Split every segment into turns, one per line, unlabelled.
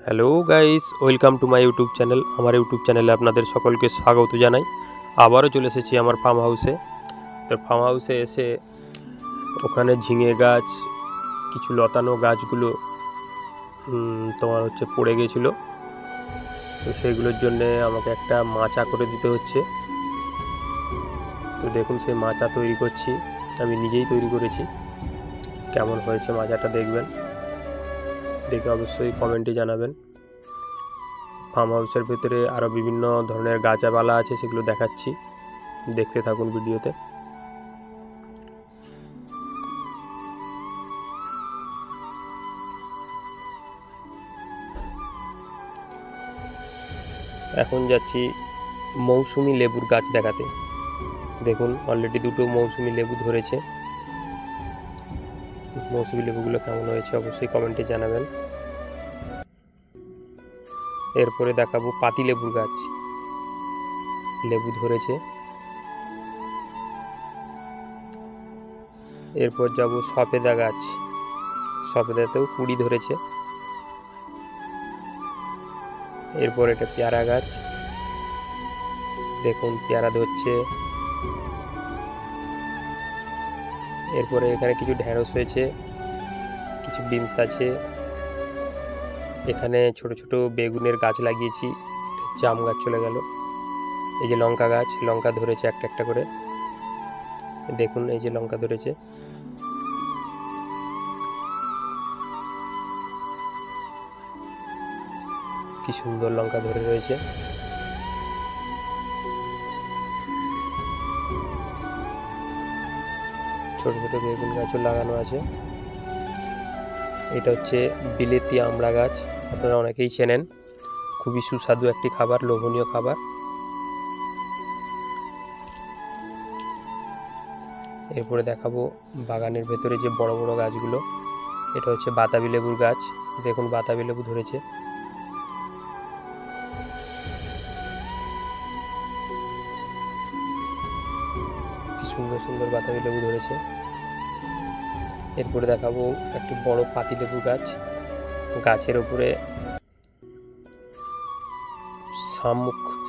Hello guys, welcome to my YouTube channel. আমার YouTube চ্যানেলে আপনাদের সকলকে স্বাগত জানাই। আবারও চলে এসেছি আমার ফার্ম হাউসে। তো ফার্ম হাউসে এসে ওখানে ঝিঙে গাছ, কিছু লতানো গাছগুলো তোমার পড়ে গেছিলো। তো সেইগুলোর জন্যে আমাকে একটা মাচা করে দিতে হচ্ছে। তো দেখুন, সেই মাচা তৈরি করছি, আমি নিজেই তৈরি করেছি। কেমন হয়েছে মাচাটা দেখবেন, দেখে অবশ্যই কমেন্টে জানাবেন। ফার্ম হাউসের ভেতরে আরও বিভিন্ন ধরনের গাছপালা আছে, সেগুলো দেখাচ্ছি, দেখতে থাকুন ভিডিওতে। এখন যাচ্ছি মৌসুমি লেবুর গাছ দেখাতে। দেখুন, অলরেডি দুটো মৌসুমি লেবু ধরেছে। মৌসুমি লেবুগুলো কেমন হয়েছে অবশ্যই কমেন্টে জানাবেন। এরপরে দেখাবো পাতি লেবুর গাছ, লেবু ধরেছে। এরপর যাব সফেদা গাছ, সফেদাতেও কুড়ি ধরেছে। এরপর এটা পেয়ারা গাছ, দেখুন পেয়ারা ধরছে। এরপরে এখানে কিছু ঢেঁড়স হয়েছে, কিছু বিনস আছে। এখানে ছোট ছোট বেগুনের গাছ লাগিয়েছি, জাম গাছ চলে গেল। এই যে লঙ্কা গাছ, লঙ্কা ধরেছে একটা একটা করে, দেখুন এই যে লঙ্কা ধরেছে। কি সুন্দর লঙ্কা ধরে রয়েছে। ছোট ছোট বেগুন গাছও লাগানো আছে। এটা হচ্ছে বিলেতি আমড়া গাছ, আপনারা অনেকেই চেনেন, খুবই সুস্বাদু একটি খাবার, লোভনীয় খাবার। এরপরে দেখাবো বাগানের ভেতরে যে বড় বড় গাছগুলো। এটা হচ্ছে বাতাবি লেবুর গাছ, দেখুন বাতাবি লেবু ধরেছে। কি সুন্দর সুন্দর বাতাবি লেবু ধরেছে। এরপরে দেখাবো একটি বড় পাতি লেবু গাছ, গাছের ওপরে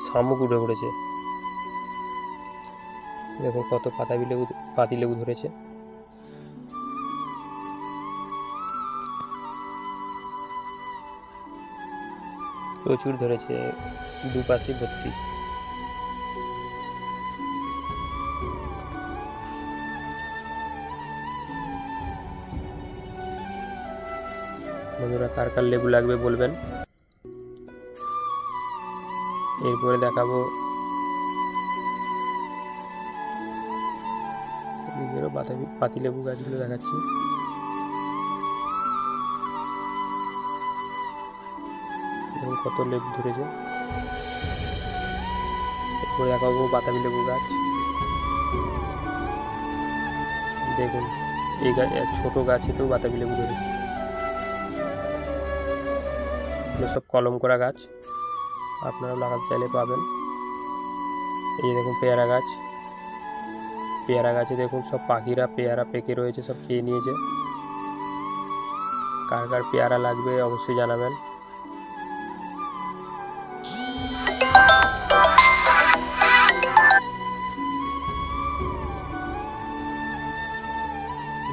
শামুক উঠে পড়েছে। দেখুন কত পাতি লেবু ধরেছে। প্রচুর ধরেছে, দুপাশে ভর্তি। বন্ধুরা, কার কার লেবু লাগবে বলবেন। এরপরে দেখাবো নিজেরও পাতি লেবু গাছগুলো দেখাচ্ছি। দেখুন কত লেবু ধরেছে। এরপরে দেখাবো বাতাবি লেবু গাছ, দেখুন এই ছোট গাছেতেও বাতাবি লেবু ধরেছে। এগুলো সব কলম করা গাছ, আপনারাও লাগাতে চাইলে পাবেন। এই যে দেখুন পেয়ারা গাছ, পেয়ারা গাছে দেখুন সব পাখিরা পেয়ারা পেকে রয়েছে, সব খেয়ে নিয়েছে। কার কার পেয়ারা লাগবে অবশ্যই জানাবেন।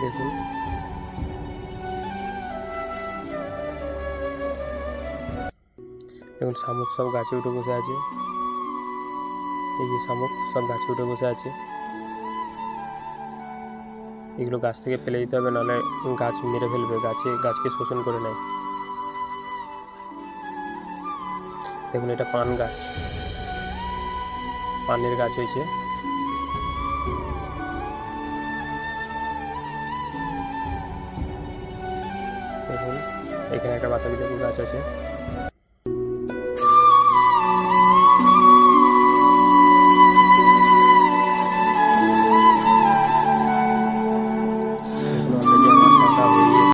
দেখুন দেখুন শামুক সব গাছে উঠে বসে আছে। এই যে শামুক সব গাছে উঠে বসে আছে। এগুলো গাছ থেকে ফেলে দিতে হবে, নাহলে গাছ মেরে ফেলবে, গাছকে শোষণ করে নেয়। দেখুন এটা পান গাছ, পানের গাছ হয়েছে। দেখুন এখানে একটা বাতাবি লেবু গাছ আছে।